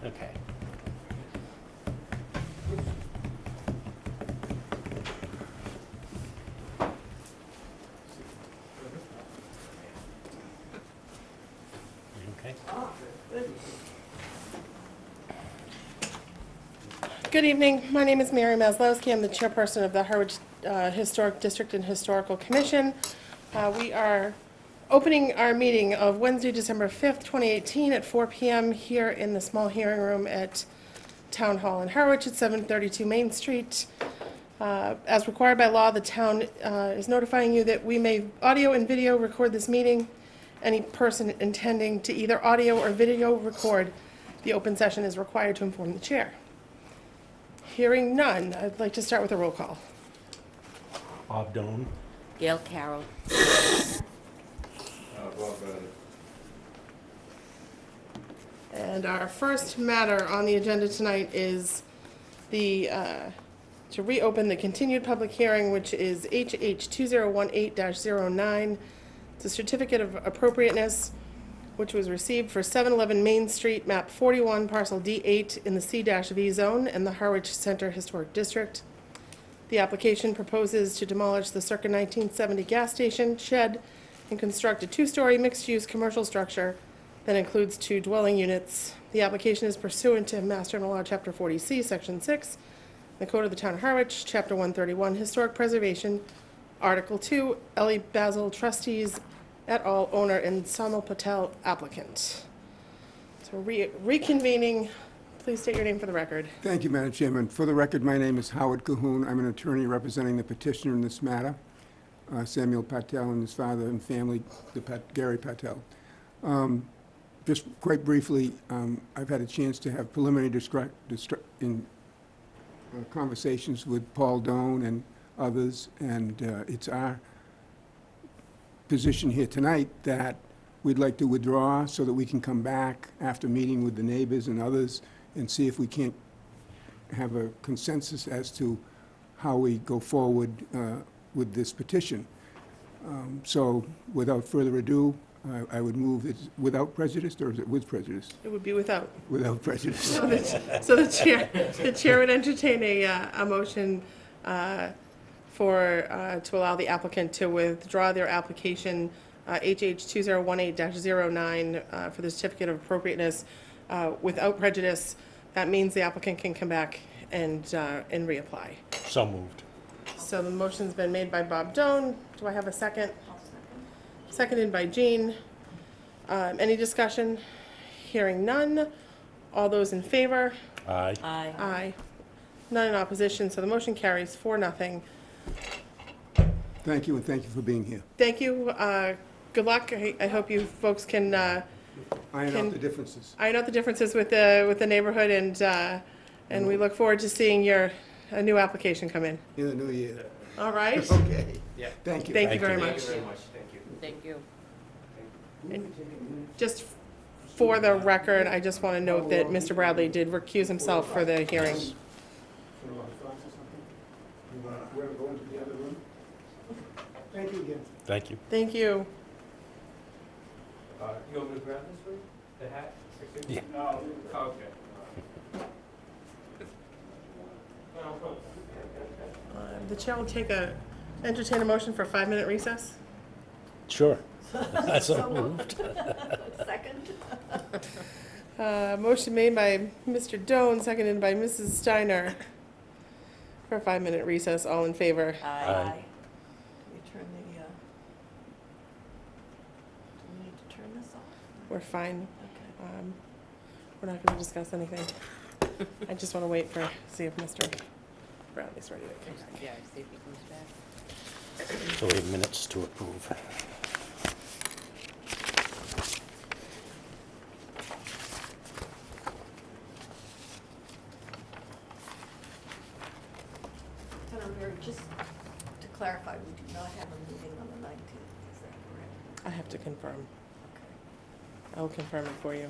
Okay. Okay. Good evening. My name is Mary Maslowski. I'm the chairperson of the Harwich Historic District and Historical Commission. We are opening our meeting of Wednesday, December 5th, 2018 at 4 p.m. here in the small hearing room at Town Hall in Harwich at 732 Main Street. As required by law, the town is notifying you that we may audio and video record this meeting. Any person intending to either audio or video record the open session is required to inform the chair. Hearing none, I'd like to start with a roll call. Bob Doan. Gail Carroll. And our first matter on the agenda tonight is the, to reopen the continued public hearing, which is HH 2018-09. It's a certificate of appropriateness, which was received for 711 Main Street, map 41, parcel D8 in the C-V zone in the Harwich Center Historic District. The application proposes to demolish the circa 1970 gas station shed and construct a two-story mixed-use commercial structure that includes 2 dwelling units. The application is pursuant to Mass General Law, Chapter 40C, Section 6, the Code of the Town of Harwich, Chapter 131, Historic Preservation, Article 2, Ellie Basil Trustees et al., owner, and Samal Patel, applicant. So reconvening, please state your name for the record. Thank you, Madam Chairman. For the record, my name is Howard Cahoon. I'm an attorney representing the petitioner in this matter, Samuel Patel and his father and family, Gary Patel. Just quite briefly, I've had a chance to have preliminary conversations with Paul Doan and others, and it's our position here tonight that we'd like to withdraw so that we can come back after meeting with the neighbors and others and see if we can't have a consensus as to how we go forward with this petition. So without further ado, I would move it without prejudice, or is it with prejudice? It would be without. Without prejudice. So the chair would entertain a motion to allow the applicant to withdraw their application HH 2018-09 for the certificate of appropriateness without prejudice. That means the applicant can come back and reapply. So moved. So the motion's been made by Bob Doan. Do I have a second? Seconded by Jean. Any discussion? Hearing none. All those in favor? Aye. Aye. Aye. None in opposition, so the motion carries 4-0. Thank you, and thank you for being here. Thank you. Good luck. I hope you folks can Iron out the differences. iron out the differences with the neighborhood, and we look forward to seeing a new application come in. In the new year. All right. Okay. Yeah. Thank you. Thank you Thank very you. much. Thank you very much. Thank you. Thank you. Just for the record, I just want to note that Mr. Bradley did recuse himself for the hearing. Thank you again. Thank you. Thank you. You want me to grab this for you? The hat? Yeah. Oh, okay. The chair will entertain a motion for a 5-minute recess. Sure. So moved. Second. Motion made by Mr. Doan, seconded by Mrs. Steiner for a 5-minute recess. All in favor? Aye. We turn the, do we need to turn this off? We're fine. Okay. We're not going to discuss anything. I just want to wait see if Mr. Bradley's ready to come back. Yeah, see if he comes back. So we have minutes to approve. Just to clarify, we do not have a meeting on the 19th, is that correct? I have to confirm. Okay. I will confirm it for you.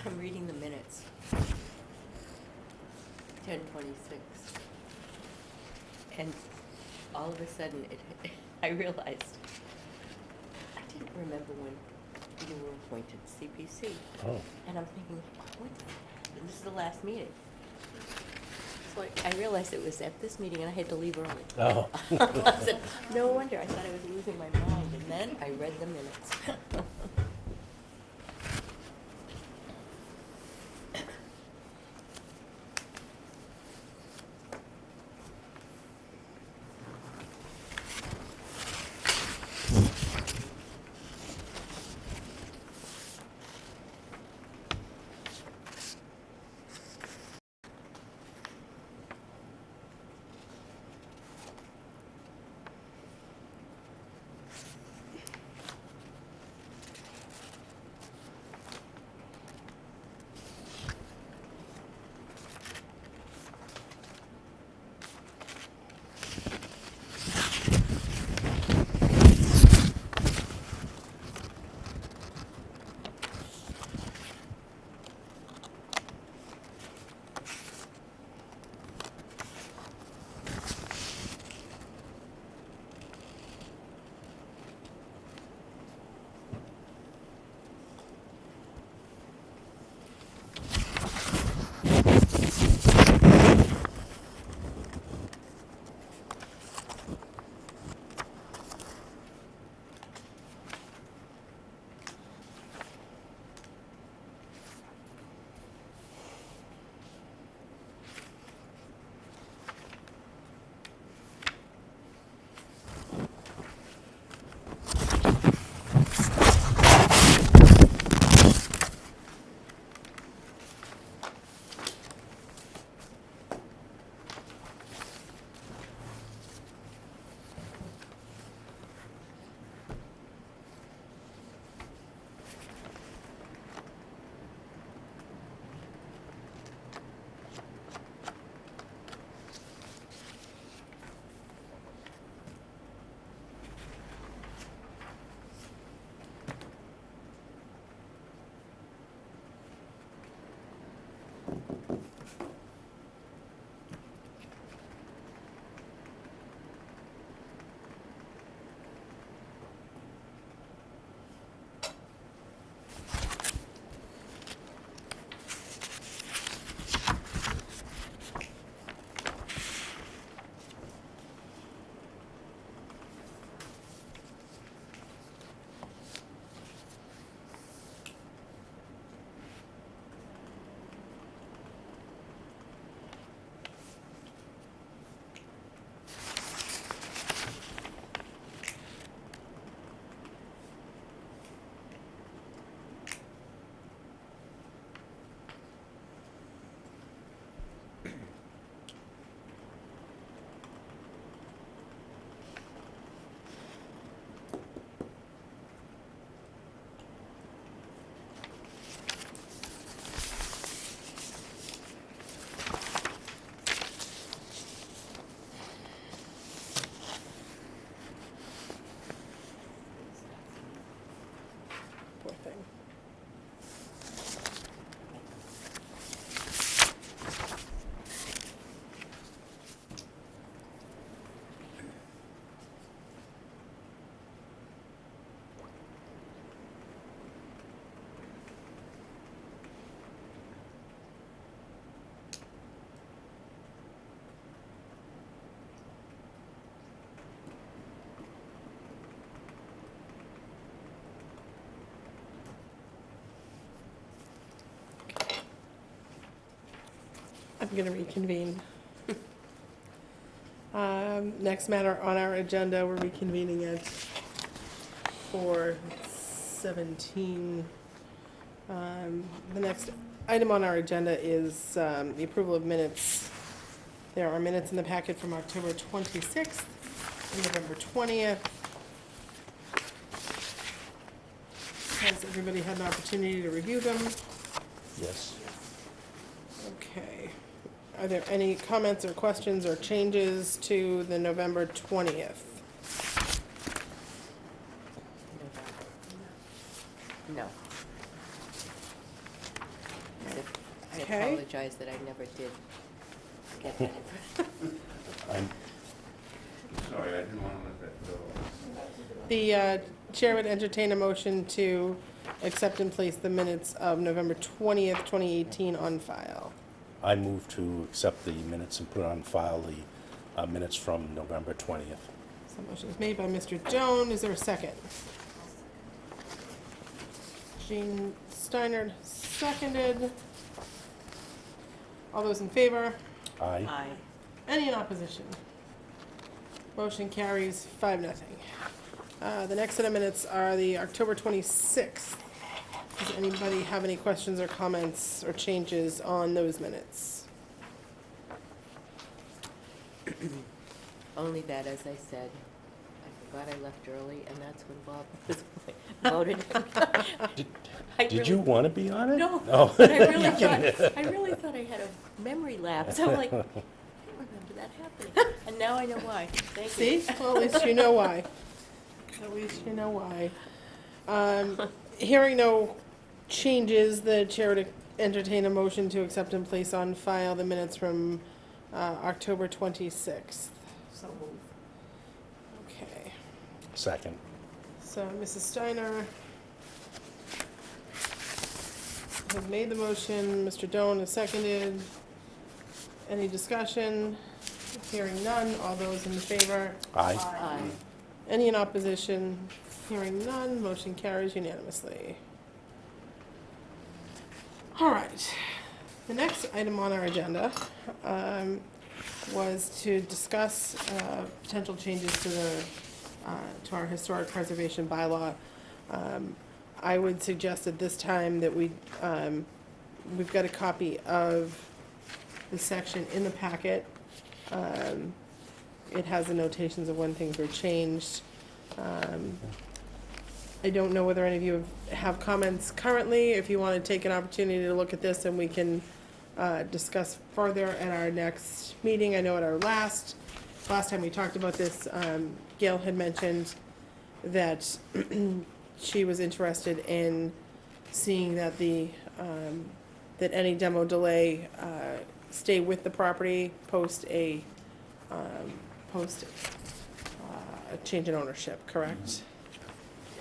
I'm reading the minutes. 10:26. And all of a sudden, I realized, I didn't remember when you were appointed CPC. Oh, And I'm thinking, this is the last meeting. So I realized it was at this meeting and I had to leave early. oh. I said, no wonder, I thought I was losing my mind. And then I read the minutes. I'm gonna reconvene. Next matter on our agenda, we're reconvening at 4:17. The next item on our agenda is the approval of minutes. There are minutes in the packet from October 26th and November 20th. Has everybody had an opportunity to review them? Yes. Okay. Are there any comments or questions or changes to the November 20th? No. I Okay. apologize that I never did get that. I'm, Sorry, I didn't want to let that go. The chair would entertain a motion to accept and place the minutes of November 20th, 2018 on file. I move to accept the minutes and put on file the minutes from November 20th. So motion is made by Mr. Joan. Is there a second? Jean Steiner seconded. All those in favor? Aye. Aye. Any in opposition? Motion carries 5-0. The next set of minutes are the October 26th. Does anybody have any questions or comments or changes on those minutes? Only that, as I said, I forgot I left early, and that's when Bob was voted. Did you want to be on it? No, Oh. but I really thought I had a memory lapse. I'm like, I don't remember that happening. And now I know why. Thank you. See? Well, at least you know why. At least you know why. Hearing no changes, the chair would entertain a motion to accept and place on file the minutes from October 26th. So moved. Okay. Second. So Mrs. Steiner has made the motion, Mr. Doan has seconded. Any discussion? Hearing none, all those in favor? Aye. Aye. Any in opposition? Hearing none, motion carries unanimously. All right. The next item on our agenda was to discuss potential changes to our historic preservation bylaw. I would suggest at this time that we've got a copy of the section in the packet. It has the notations of when things were changed. I don't know whether any of you have comments currently. If you want to take an opportunity to look at this, and we can discuss further at our next meeting. I know at our last time we talked about this, Gail had mentioned that she was interested in seeing that that any demo delay stay with the property post a change in ownership, correct?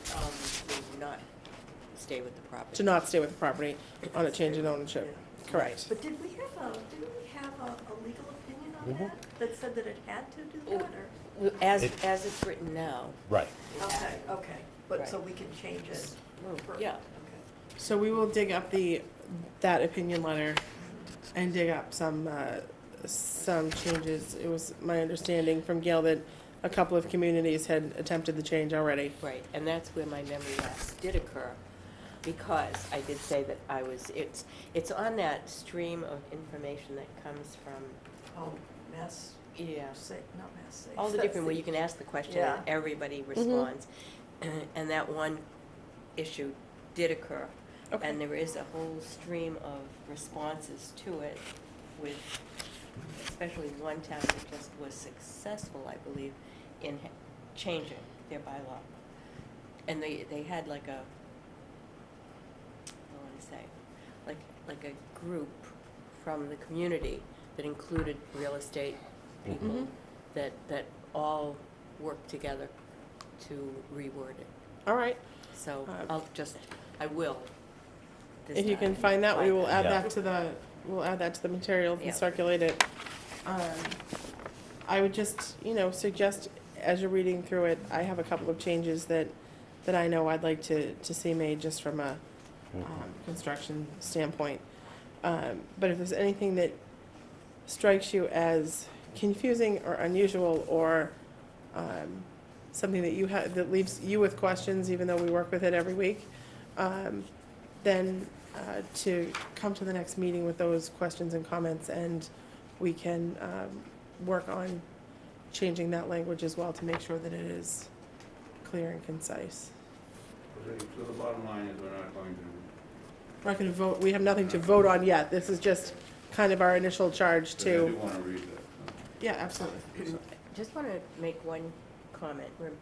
To not stay with the property. To not stay with the property on a change in ownership, correct. But didn't we have a legal opinion on that? That said that it had to do that, or? As it's written now. Right. it had Okay, to. okay, but so Right. we can change it? Yeah. Okay. So we will dig up that opinion letter and dig up some changes. It was my understanding from Gail that a couple of communities had attempted the change already. Right, and that's where my memory lapse did occur, because I did say that it's on that stream of information that comes from, Oh, mass, yeah, not mass safe. all the different, where you can ask the question Yeah. and everybody responds. And that one issue did occur. Okay. And there is a whole stream of responses to it, with especially one town that just was successful, I believe, in changing their bylaw. And they had like a, I want to say, like a group from the community that included real estate people Mhm. that all worked together to reword it. All right. So Uh, I will. this If you can time find that, we will add Yeah. that to the materials Yeah. and circulate it. I would just, suggest, as you're reading through it, I have a couple of changes that I know I'd like to see made just from a construction standpoint. But if there's anything that strikes you as confusing or unusual, or something that you have, that leaves you with questions, even though we work with it every week, then to come to the next meeting with those questions and comments, and we can work on changing that language as well to make sure that it is clear and concise. So the bottom line is we're not going to, We're not going to vote, we have nothing to vote on yet. This is just kind of our initial charge but I do to, want to read that. yeah, absolutely. Just want to make one comment. It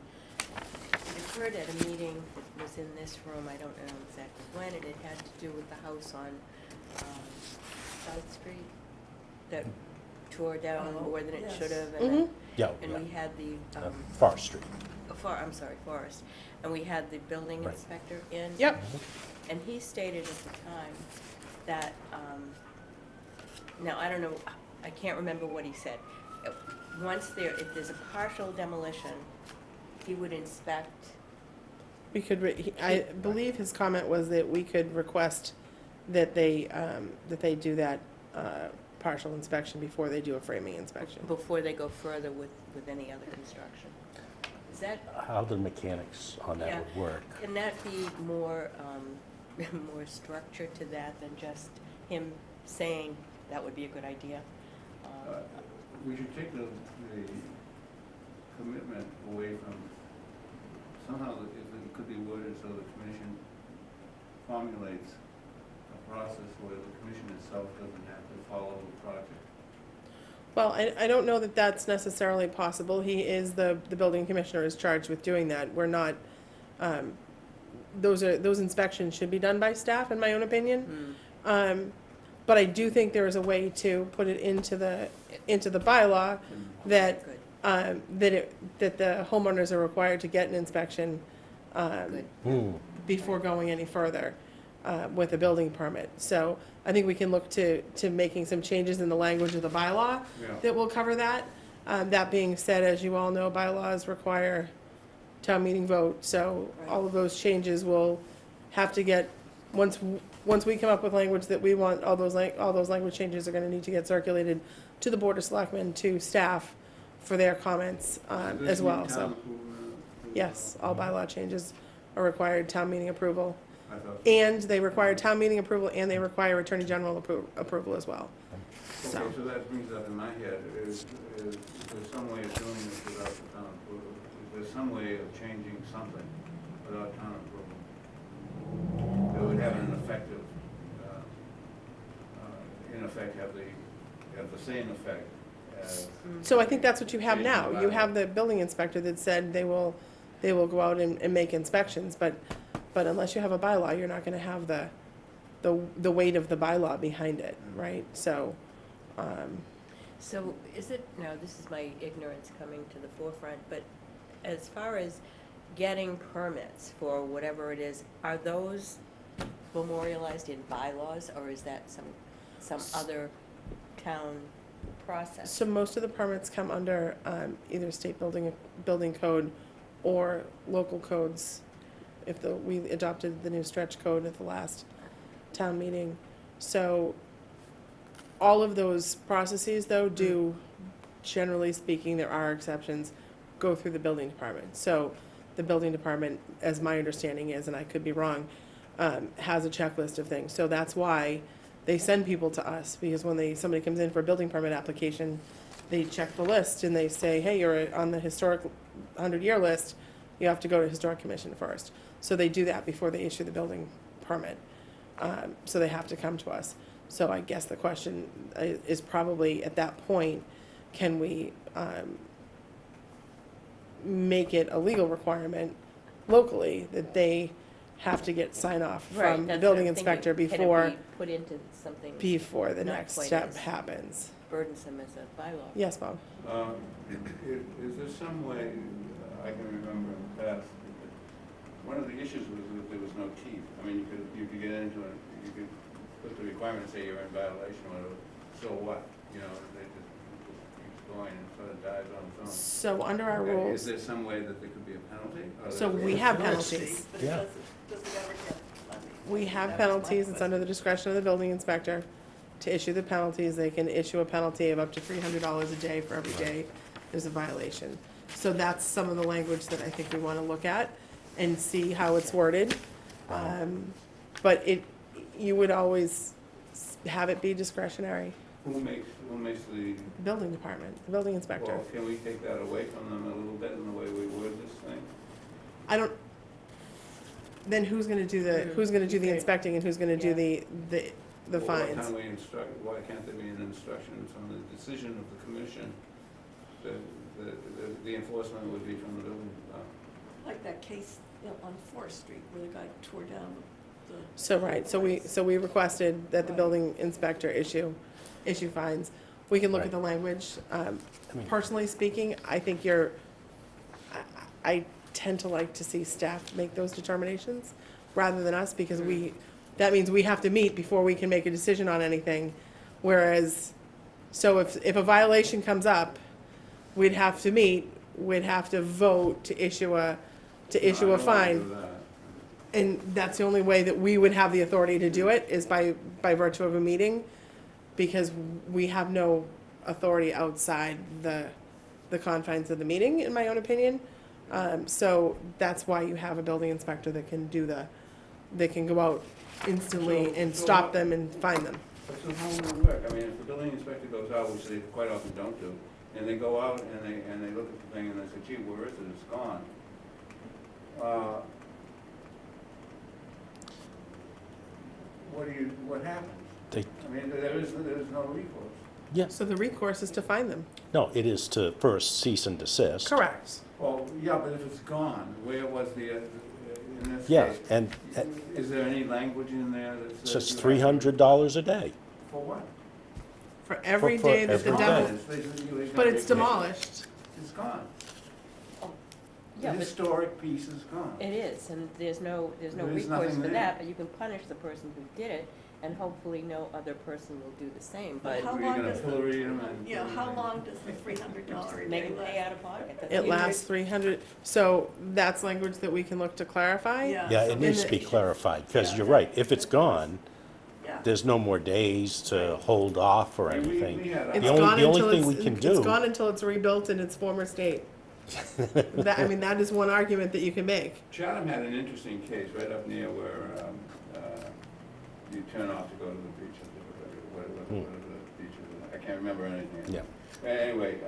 occurred at a meeting that was in this room, I don't know exactly when, and it had to do with the house on South Street that tore down more than it yes. should have, Mhm. Yeah, and we had the, Forest Street. I'm sorry, Forest, and we had the building Right. inspector in. Yep, And he stated at the time that, now, I don't know, I can't remember what he said. If there's a partial demolition, he would inspect. we could, I believe his comment was that we could request that they do that partial inspection before they do a framing inspection. Before they go further with any other construction. Is that, How the mechanics on that Yeah. would work. can that be more, more structure to that than just him saying that would be a good idea? We should take the commitment away from, somehow it could be worded so the commission formulates a process where the commission itself doesn't have to follow the project. Well, I don't know that that's necessarily possible. He is, the building commissioner is charged with doing that. We're not, those inspections should be done by staff, in my own opinion. But I do think there is a way to put it into the bylaw that, Good. that the homeowners are required to get an inspection Good. before going any further with a building permit. So I think we can look to making some changes in the language of the bylaw Yeah. that will cover that. That being said, as you all know, bylaws require town meeting vote, so all of those changes will have to get, once we come up with language that we want, all those language changes are gonna need to get circulated to the Board of Selectmen, to staff, for their comments Does this as well, need so. town approval? Yes, all bylaw changes are required town meeting approval. I thought. And they require town meeting approval, and they require Attorney General approval as well. Okay, So, so that brings up in my head, is there some way of doing this without the town approval? Is there some way of changing something without town approval? That would have an effective, in effect, have the same effect as. so I think that's what you have now. You have the building inspector that said they will go out and make inspections, but unless you have a bylaw, you're not gonna have the weight of the bylaw behind it, right? So, So is it, now this is my ignorance coming to the forefront, but as far as getting permits for whatever it is, are those memorialized in bylaws, or is that some other town process? so most of the permits come under either state building code or local codes. We adopted the new stretch code at the last town meeting. So all of those processes, though, do, generally speaking, there are exceptions, go through the building department. So the building department, as my understanding is, and I could be wrong, has a checklist of things. So that's why they send people to us, because when somebody comes in for a building permit application, they check the list and they say, hey, you're on the historic 100-year list, you have to go to Historic Commission first. So they do that before they issue the building permit. So they have to come to us. So I guess the question is probably, at that point, can we make it a legal requirement locally that they have to get sign off Right, from the that's what building I'm thinking. inspector Can it before be put into something the not next quite step as- happens? burdensome as a bylaw? Yes, Bob? Is there some way, I can remember in the past, one of the issues was that there was no teeth. I mean, you could get into it, you could put the requirement and say you're in violation, or so what? You know, they just keeps going and sort of dies on its own. So under our Okay, rules, is there some way that there could be a penalty? Or so there's- we have penalties. But it Yeah. doesn't ever get money. We have That was my penalties, it's question. under the discretion of the building inspector to issue the penalties, they can issue a penalty of up to $300 a day for every day there's a violation. So that's some of the language that I think we want to look at and see how it's worded. But you would always have it be discretionary. Who makes the, Building department, the building inspector. well, can we take that away from them a little bit in the way we word this thing? I don't, then who's gonna do the inspecting and who's gonna do the Well, Why fines? can't we instruct, why can't there be an instruction from the decision of the commission? The enforcement would be from the building, Like that case, on Forest Street where the guy tore down the. So, right, so we requested that the building inspector issue fines. We can look at Right. the language. mean- Personally speaking, I think I tend to like to see staff make those determinations rather than us, because that means we have to meet before we can make a decision on anything. Whereas, so if a violation comes up, we'd have to meet, we'd have to vote to issue a I don't wanna fine. do that. And that's the only way that we would have the authority to do it, is by virtue of a meeting, because we have no authority outside the confines of the meeting, in my own opinion. So that's why you have a building inspector that can go out instantly So- and so stop what- them and fine them. So how would it work? I mean, if the building inspector goes out, which they quite often don't do, and they go out and they look at the thing and they say, gee, where is it? It's gone. What happens? They, I mean, there is no recourse. yes, So the recourse is to fine them. no, it is to first cease and desist. Correct. Well, yeah, but if it's gone, where was the, in this Yeah, case? and Is there any language in there that it's says? just you have to- $300 a day. For what? For every For day that the every devil, day. but it's demolished. It's gone. The Yeah, but historic piece is gone. it is, and there's no There's recourse nothing for there. that, but you can punish the person who did it, and hopefully no other person will do the same, but How Were you long gonna does the- pillory them and- Yeah, how long does the $300 a make day them pay last? out of pocket. That's It what lasts 300, so that's language that we can look to clarify? Yeah. Yeah, so it needs to be clarified, because you're right, if it's gone, Yeah. there's no more days to hold off or I mean, we anything. had a It's The only- gone the only until thing we it's- can It's do- gone until it's rebuilt in its former state. That is one argument that you can make. Chatham had an interesting case right up near where you turn off to go to the beach, whatever the beach is. I can't remember anything. Yeah. Anyway,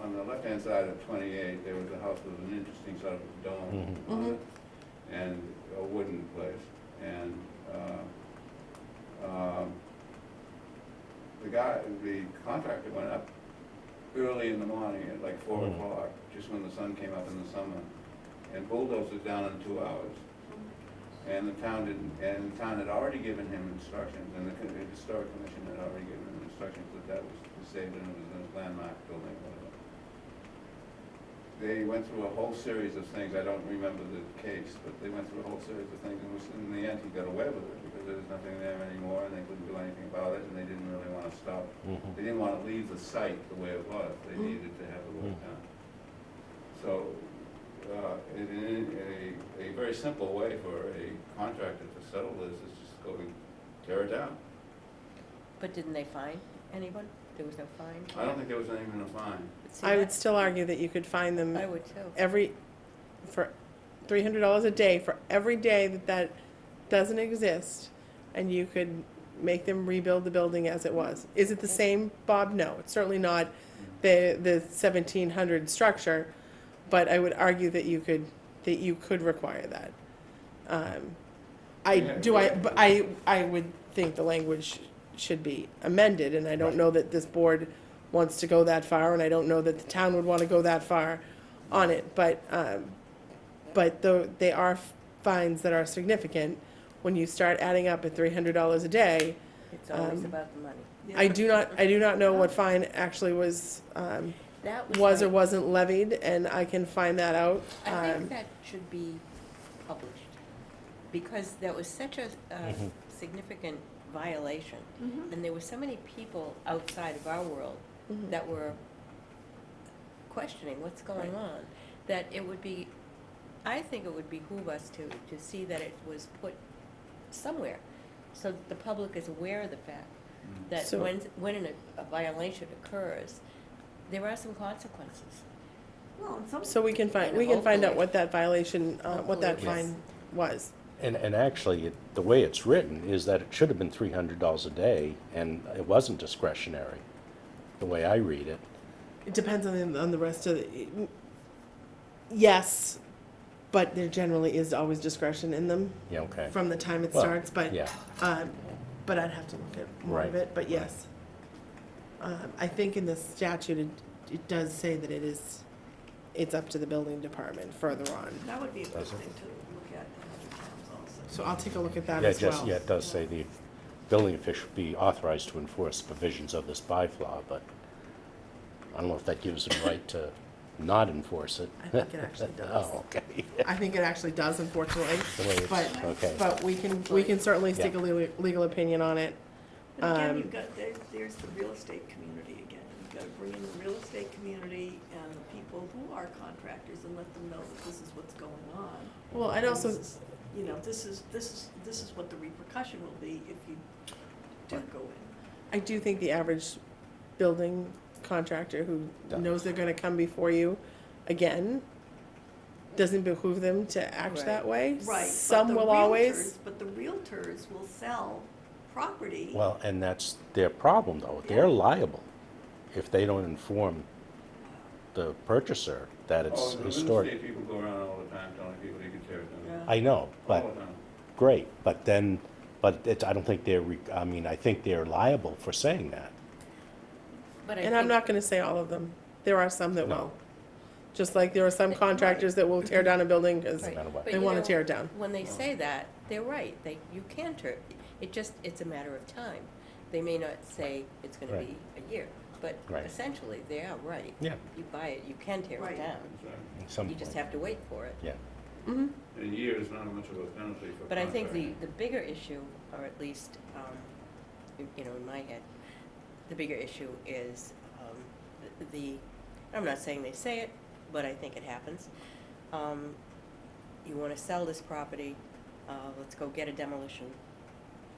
on the left-hand side of 28, there was a house with an interesting sort of dome on it, and a wooden place. And the contractor went up early in the morning at like 4 o'clock, just when the sun came up in the summer, and bulldozed it down in 2 hours. And the town didn't, and the town had already given him instructions, and the historic commission had already given him instructions that was saved and it was a landmark building, whatever. They went through a whole series of things, I don't remember the case, but they went through a whole series of things, and in the end, he got away with it, because there was nothing there anymore, and they couldn't do anything about it, and they didn't really want to stop. They didn't want to leave the site the way it was, they needed to have the work done. So, a very simple way for a contractor to settle this is just go and tear it down. But didn't they fine anyone? There was no fine? I don't think there was even a fine. See, I would that- still argue that you could fine them I would too. for $300 a day for every day that doesn't exist, and you could make them rebuild the building as it was. Is it the same, Bob? No, it's certainly not the 1700 structure, but I would argue that you could require that. But I would think the language should be amended, and I don't know that this board wants to go that far, and I don't know that the town would want to go that far on it, but they are fines that are significant. When you start adding up at $300 a day, It's always about the money. Yeah. I do not know what fine actually was That or like- wasn't levied, and I can find that out. I think that should be published, because that was such a significant violation, and there were so many people outside of our world that were questioning what's going on, that it would be, I think it would behoove us to see that it was put somewhere, so that the public is aware of the fact that So- when a violation occurs, there are some consequences. Well, and some. So we can find, And we can find out hopefully- what that violation, what that Hopefully, yes. fine was. And actually, the way it's written is that it should have been $300 a day, and it wasn't discretionary, the way I read it. It depends on the rest of the, yes, but there generally is always discretion in them Yeah, okay. from the time it Well, starts, but, Yeah, but I'd have to look at more of Right, it, but yes. I think in the statute, it does say that it's up to the building department further on. That would be a good Does it? thing to look at in other towns also. So I'll take a look at that yeah, as well. it does say the building official be authorized to enforce provisions of this bylaw, but I don't know if that gives them right to not enforce it. I think it actually does. Oh, okay. I think it actually does, unfortunately, The way it's, but, okay. but we can certainly Yeah. seek a legal opinion on it. But again, Um, you've got, there's the real estate community again. You've got to bring in the real estate community and the people who are contractors and let them know that this is what's going on. Well, I'd And also, this is, you know, this is what the repercussion will be if you do go in. I do think the average building contractor who Does. knows they're gonna come before you again, doesn't behoove them to act Right. that way. Right. Some will always, But the realtors will sell property. Well, and that's their problem, though. They're liable if they don't inform the purchaser that it's Oh, the real historic. estate people go around all the time telling people they can tear it down. Yeah. I know, All but, the time. great, but then, but it's, I don't think I mean, I think they're liable for saying that. But I and I'm think- not gonna say all of them. There are some that No. will. Just like there are some contractors that will tear down a building because Right. matter what. But they you wanna know, tear it down. When they say that, they're right, you can tear, it's a matter of time. They may not say it's gonna Right. be a year, but Right. essentially, they are right. Yeah, You buy it, you can tear it Right. down, at some you point. just have to wait for it. Yeah, Mm-hmm. A year is not much of a penalty for But I think contracting. the bigger issue, or at least, you know, in my head, the bigger issue is I'm not saying they say it, but I think it happens. You wanna sell this property, let's go get a demolition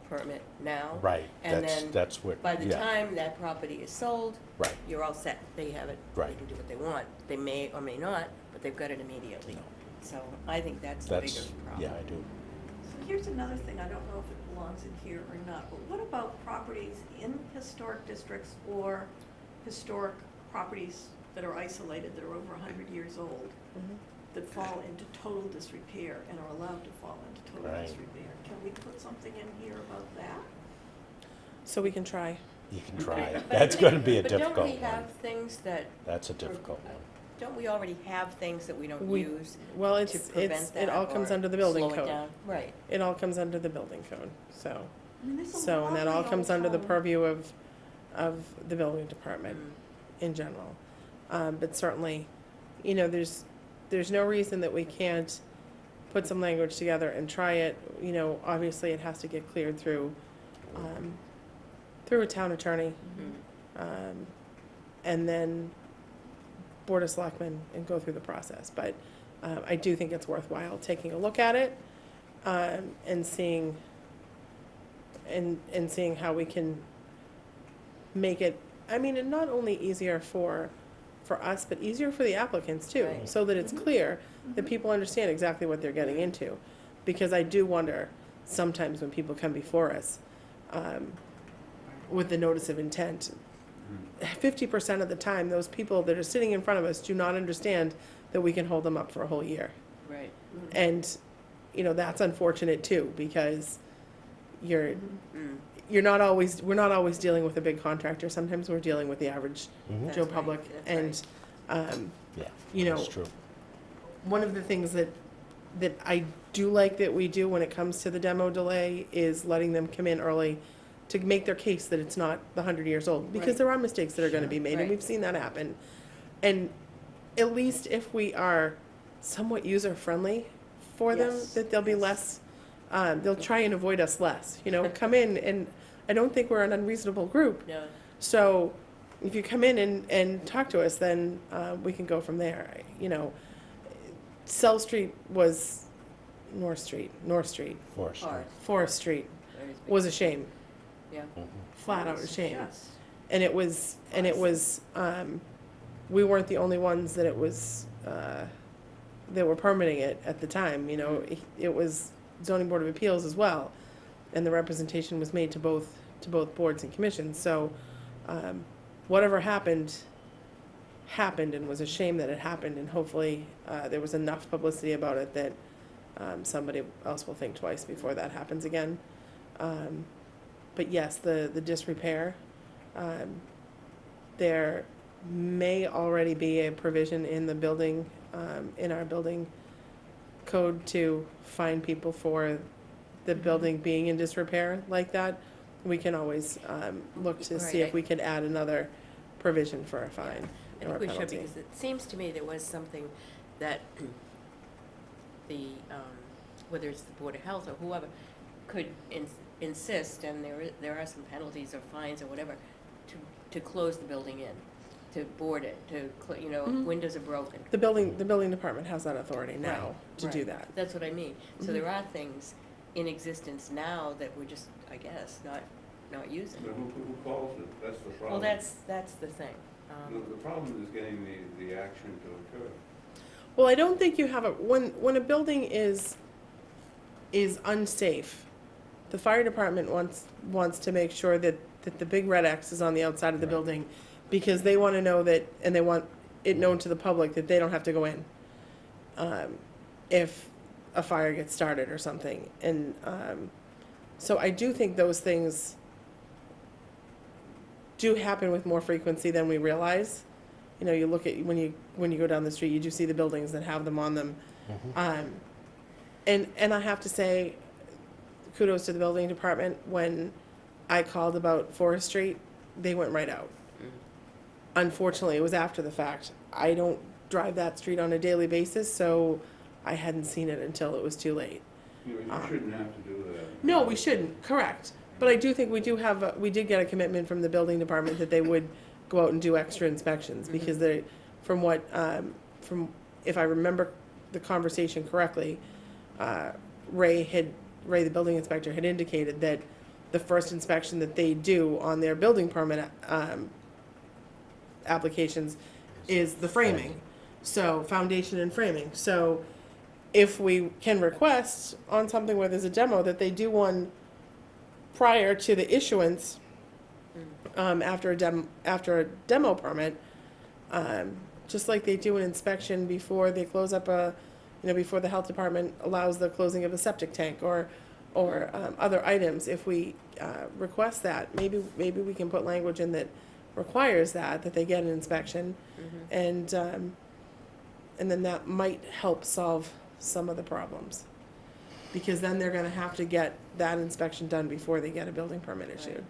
permit now. right, And that's, then that's what, By the yeah, time that property is sold, right. you're all set, they have it, they Right. can do what they want. They may or may not, but they've got it immediately. No. So I think that's the bigger That's, problem. yeah, I do. So here's another thing, I don't know if it belongs in here or not, but what about properties in historic districts or historic properties that are isolated, that are over 100 years old, that fall into total disrepair and are allowed to fall into total Right. disrepair? Can we put something in here about that? So we can try. You can try it. But I That's think- gonna be a But difficult don't we one. have things that, That's a difficult one. don't we already have things that we don't We- use Well, to it prevent that all comes or under the building slow it code. down? Right. It all comes under the building code, so. I mean, there's a So, and that all lovely comes old under the home. purview of the building department Mm. in general. But certainly, you know, there's no reason that we can't put some language together and try it. You know, obviously it has to get cleared through a town attorney, and then Board of Selectmen and go through the process. But I do think it's worthwhile taking a look at it, and seeing how we can make it, I mean, and not only easier for us, but easier for the applicants too, Right. so that it's clear that people understand exactly what they're getting into. Because I do wonder, sometimes when people come before us, with the notice of intent, 50% of the time, those people that are sitting in front of us do not understand that we can hold them up for a whole year. Right. And, you know, that's unfortunate too, because we're not always dealing with a big contractor. Sometimes we're dealing with the average Mhm. That's Joe right, Public. that's And, Yeah, you know, that's true. one of the things that I do like that we do when it comes to the demo delay is letting them come in early to make their case that it's not the 100 years old, because Right. there are mistakes that are gonna be made, and Right. we've seen that happen. And at least if we are somewhat user-friendly for them, Yes, that they'll be yes. less, they'll try and avoid us less, you know, come in, and I don't think we're an unreasonable group. No, So if you come in and talk to us, then we can go from there. You know, South Street was North Street, Forest. hard, Forest Street. right. Lawyers was make- a shame, Yeah. flat out a shame. Yes. And it was, we weren't the only ones that it was, that were permitting it at the time, you know, it was zoning board of appeals as well. And the representation was made to both boards and commissions, so, whatever happened and was a shame that it happened, and hopefully, there was enough publicity about it that, somebody else will think twice before that happens again. But yes, the disrepair, there may already be a provision in the building, in our building code to fine people for the building being in disrepair like that. We can always, look to see if we could add another provision for a fine I or a think we should, penalty. because it seems to me there was something that the, whether it's the Board of Health or whoever, could insist, and there are some penalties or fines or whatever, to close the building in, to board it, you know, Mhm. windows are broken. The building department has that authority now to do Right. that. That's what I mean. So Mhm. there are things in existence now that we're just, I guess, not using. But who calls it? That's the problem. Well, that's the thing. The problem is getting the action to occur. Well, I don't think you have when a building is unsafe, the fire department wants to make sure that the big red X is on the outside of the building, because they want to know that, and they want it known to the public that they don't have to go in, if a fire gets started or something. And, so I do think those things do happen with more frequency than we realize. You know, you look at, when you go down the street, you do see the buildings that have them on them. And I have to say, kudos to the building department. When I called about Forest Street, they went right out. Unfortunately, it was after the fact. I don't drive that street on a daily basis, so I hadn't seen it until it was too late. You shouldn't have to do that. No, we shouldn't, correct. But I do think we did get a commitment from the building department that they would go out and do extra inspections, because they, from if I remember the conversation correctly, Ray, the building inspector, had indicated that the first inspection that they do on their building permit, applications is the framing. So, foundation and framing. So, if we can request on something where there's a demo, that they do one prior to the issuance, after a demo permit, just like they do an inspection before they close up before the health department allows the closing of a septic tank or other items. If we request that, maybe we can put language in that requires that they get an inspection, and then that might help solve some of the problems, because then they're going to have to get that inspection done before they get a building permit issued.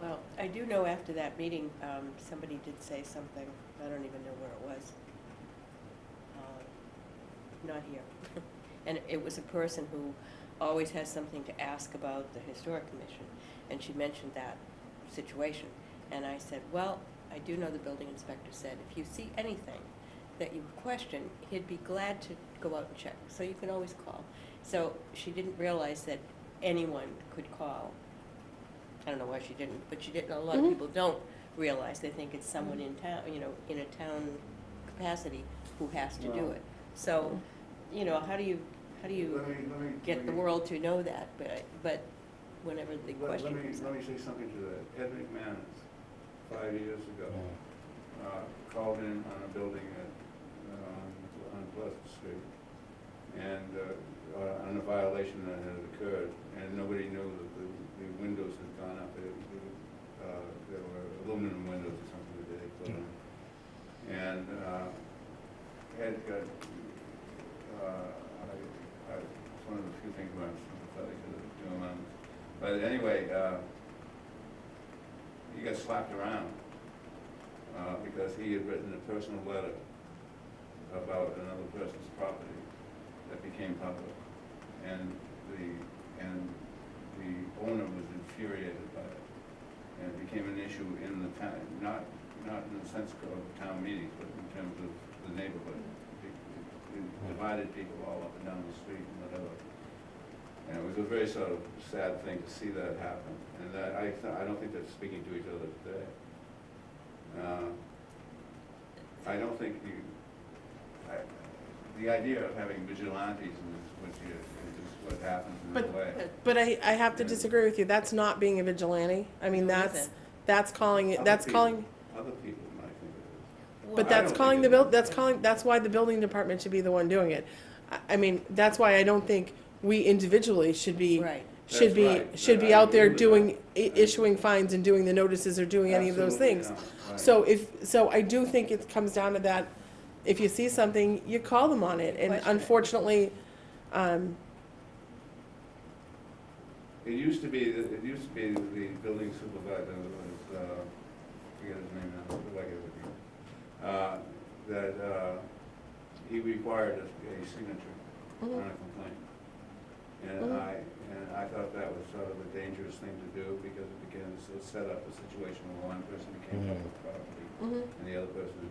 Well, I do know after that meeting, somebody did say something, I don't even know where it was. Not here. And it was a person who always has something to ask about the Historic Commission, and she mentioned that situation. And I said, well, I do know the building inspector said, if you see anything that you question, he'd be glad to go out and check, so you can always call. So she didn't realize that anyone could call. I don't know why she didn't, but she didn't. A lot of people don't realize. They think it's someone in town, in a town capacity who has to do it. So, how do you get the world to know that? But whenever the question comes Let up. me say something to that. Ed McManus, 5 years ago, called in on a building on Pleasant Street, and on a violation that had occurred, and nobody knew that the windows had gone up. There were aluminum windows or something that they put on. And Ed got, it's one of the few things where I'm sympathetic to him on. But anyway, he got slapped around because he had written a personal letter about another person's property that became public, and the owner was infuriated by it, and it became an issue in the town, not in the sense of town meetings, but in terms of the neighborhood. It divided people all up and down the street and whatever. And it was a very sort of sad thing to see that happen, and that, I don't think they're speaking to each other today. I don't think the idea of having vigilantes is what happens in a way. But I have to disagree with you. That's not being a vigilante. I mean, Who that's isn't? calling it. That's calling. Other people might think it is. But I that's don't calling think the it build. is. That's calling. That's why the building department should be the one doing it. I mean, that's why I don't think we individually should be Right. should That's be right. should be I out there agree with doing that. issuing fines and doing the notices or doing any of those Absolutely, things. yeah, right. So I do think it comes down to that. If you see something, you call them on it. And Question it. unfortunately, It used to be the building supervisor was, forget his name now, like it would be, that he required a signature on a complaint. And I thought that was sort of a dangerous thing to do, because it begins to set up a situation where one person became public property and the other person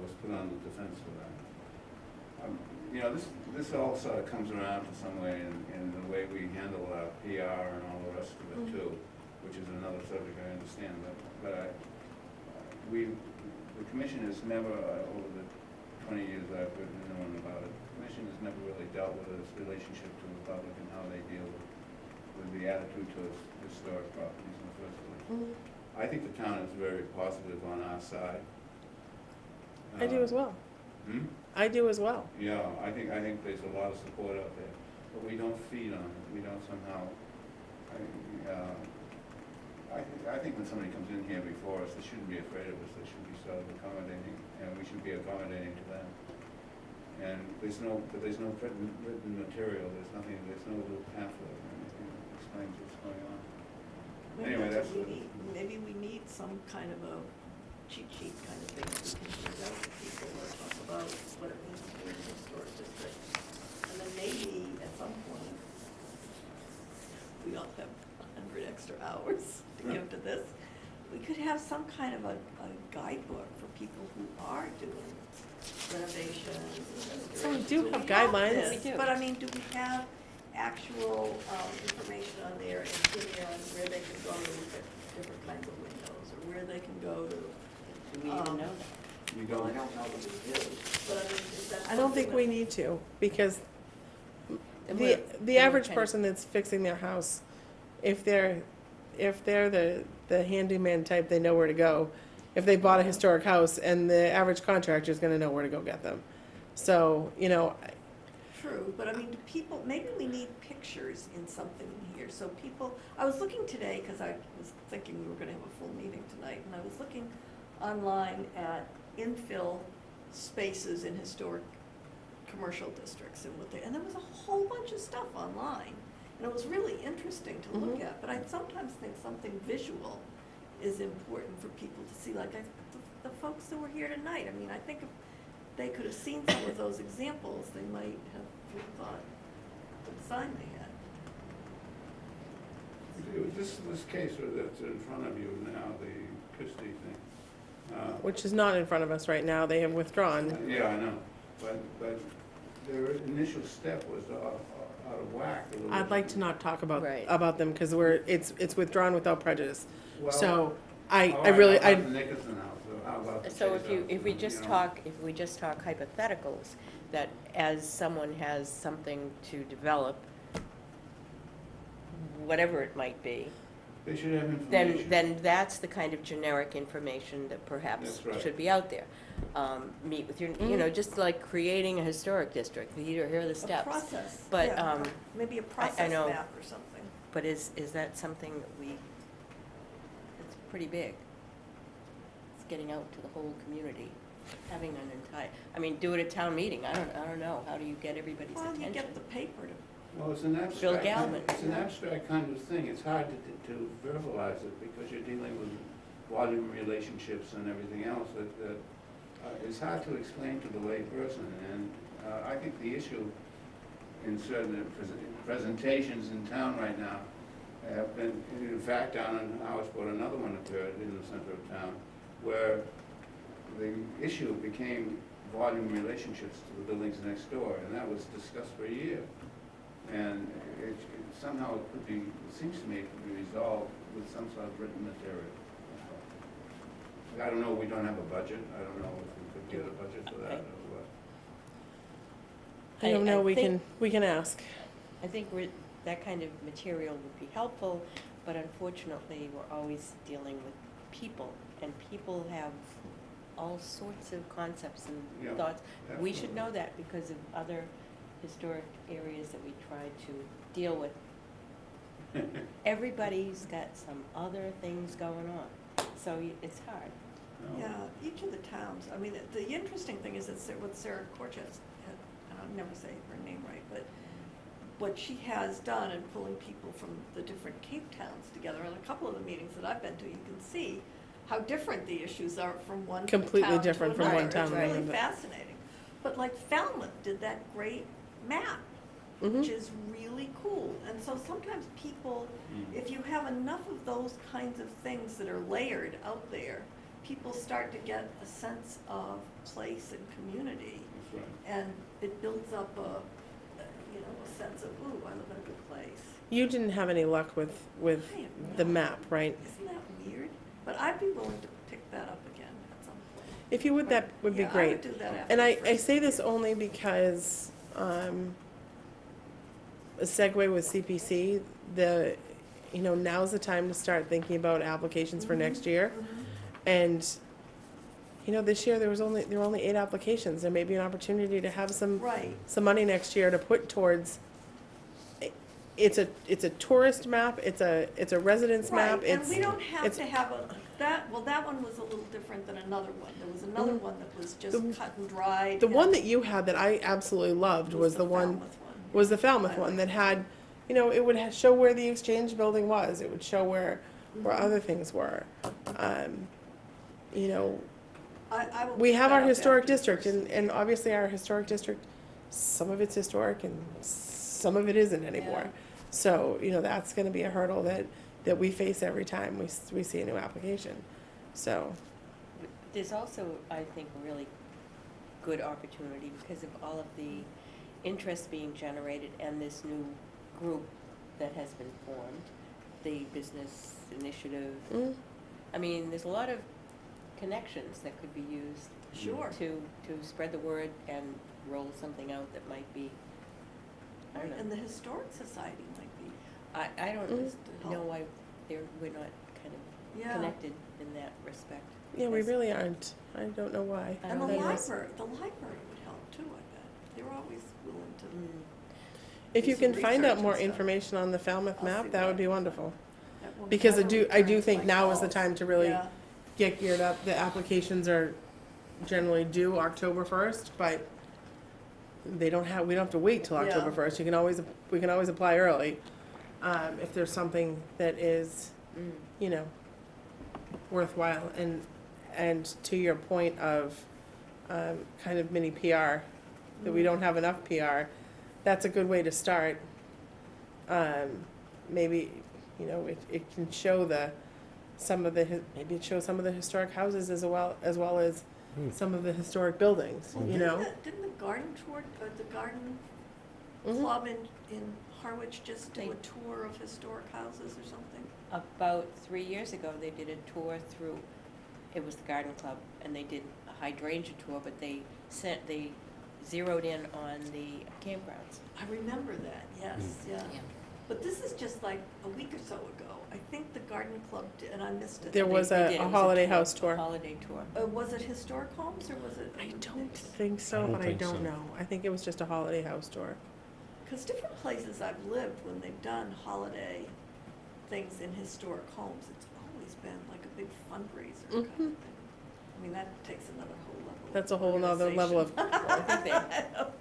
was put on the defense for that. You know, this all sort of comes around to some way in the way we handle our PR and all the rest of it too, which is another subject I understand. But the commission has never, over the 20 years I've known about it, the commission has never really dealt with its relationship to the public and how they deal with the attitude towards historic properties in the first place. I think the town is very positive on our side. I do as well. Hmm? I do as well. Yeah, I think there's a lot of support out there, but we don't feed on it. We don't somehow. I think when somebody comes in here before us, they shouldn't be afraid of us. They should be sort of accommodating, and we should be accommodating to them. And there's no written material. There's nothing. There's no little pamphlet or anything that explains what's going on. Anyway, that's what what. we need. Maybe we need some kind of a cheat sheet kind of thing that we can hand out to people or talk about what it means to be in a historic district. And then maybe at some point, we all have 100 extra hours to give to this. We could have some kind of a guidebook for people who are doing renovations. So we do have this? guidelines. We do. But I mean, do we have actual information on there and in there on where they can go to look at different kinds of windows, or where they can go to? Do we even know that? We Well, I don't. don't know that we do, but I mean, is that? I don't think we something need to, because Then the we're- the then we're average kind of- person that's fixing their house, if they're the handyman type, they know where to go. If they bought a historic house, and the average contractor is gonna know where to go get them. So, you know, True, but I mean, do people, maybe we need pictures in something in here, so people, I was looking today, because I was thinking we were gonna have a full meeting tonight, and I was looking online at infill spaces in historic commercial districts and what they, and there was a whole bunch of stuff online. And it was really interesting to look at, but I sometimes think something visual is important for people to see, like the folks that were here tonight. I mean, I think if they could have seen some of those examples, they might have thought what sign they had. This case that's in front of you now, the Christie thing. which is not in front of us right now, they have withdrawn. Yeah, I know, but their initial step was out of whack a little I'd bit. like to not talk about Right. them, because it's withdrawn without prejudice. Well, So, I all right, really, how about the Nickerson house? How about the So Chase house? if we just know? talk hypotheticals, that as someone has something to develop, whatever it might be, They should have information. then that's the kind of generic information that perhaps That's right. should be out there. Meet with your, you know, just like creating a historic district, here are the A steps. process, But, yeah, maybe a process know. map or something. But is that something that it's pretty big. It's getting out to the whole community, having an entire, I mean, do it at town meeting, I don't know, how do you get everybody's Well, attention? you get the paper to, Well, it's an abstract. Galvin. It's an abstract kind of thing. It's hard to verbalize it because you're dealing with volume relationships and everything else that it's hard to explain to the lay person. And I think the issue in certain presentations in town right now have been, in fact, down in Howardsport, another one occurred in the center of town, where the issue became volume relationships to the buildings next door, and that was discussed for a year. And somehow it could be, it seems to me it could be resolved with some sort of written material. I don't know, we don't have a budget, I don't know if we could get a budget for that or what. I don't know, I we think- can ask. I think that kind of material would be helpful, but unfortunately, we're always dealing with people, and people have all sorts of concepts and Yeah, thoughts. We should absolutely. know that because of other historic areas that we try to deal with. Everybody's got some other things going on, so it's hard. No. Yeah, each of the towns, I mean, the interesting thing is that what Sarah Cortez, and I'll never say her name right, but what she has done in pulling people from the different Cape towns together, in a couple of the meetings that I've been to, you can see how different the issues are from one Completely town to different from one another. town to It's really another. fascinating. But like Falmouth did that great map, Mhm. which is really cool. And so sometimes people, if you have enough of those kinds of things that are layered out there, people start to get a sense of place and community. That's right. And it builds up a sense of, ooh, I live in a good place. You didn't have any luck with I have the not. map, right? Isn't that weird? But I'd be willing to pick that up again at some point. If you would, that would be Yeah, I great. would do that after And the I first say this meeting. only because, a segue with CPC, now's the time to start thinking about applications for next year. And, this year there were only 8 applications. There may be an opportunity to have some Right. money next year to put towards, it's a tourist map, it's a residence map, Right, and it's. we don't have it's- to have that one was a little different than another one. There was another Mhm. one that was just The- cut and dried. The one and that you had that I absolutely loved was the one, Falmouth one. was the Falmouth I one that liked had, it would show where the Exchange building was, it would show where Mhm. other things were. You know, I will we pick have that our up historic after the district, first and meeting. obviously our historic district, some of it's historic and some of it isn't anymore. Yeah. So, that's gonna be a hurdle that we face every time we see a new application, so. There's also, I think, a really good opportunity because of all of the interest being generated and this new group that has been formed, the business initiative. Mm. I mean, there's a lot of connections that could be used Sure. to spread the word and roll something out that might be, I don't Right, know. and the Historic Society might be, I don't Mm. know why we're not kind of yeah. connected in that respect. Yeah, we Because- really aren't. I don't know why. I And the don't know. library would help too, I bet. They're always willing to. Mm. If do you some can find out research more and stuff. information on the Falmouth I'll map, see that what would I be can wonderful. That will Because I never do return think my now is the calls. time to really Yeah. get geared up. The applications are generally due October 1st, but we don't have to wait till Yeah. October 1st. We can always apply early, if there's something that is, Mm. worthwhile. And to your point of, kind of mini PR, that we don't have enough PR, that's a good way to start. Maybe, it can show maybe it shows some of the historic houses as well as some of the historic buildings, Well, you know? Didn't the garden tour, the garden Mhm. club in Harwich just do They- a tour of historic houses or something? About 3 years ago, they did a tour through, it was the garden club, and they did a hydrangea tour, but they zeroed in on the campgrounds. I remember that, yes, yeah. But this is just like a week or so ago. I think the garden club did, and I missed it. There They- was they a did. It was holiday tour, house a tour. holiday tour. Was it historic homes or was it? I don't think so, I don't but I think don't so. know. I think it was just a holiday house tour. Because different places I've lived, when they've done holiday things in historic homes, it's always been like a big fundraiser kind of Mhm. thing. I mean, that takes another whole level. That's a whole nother level of, Well, I think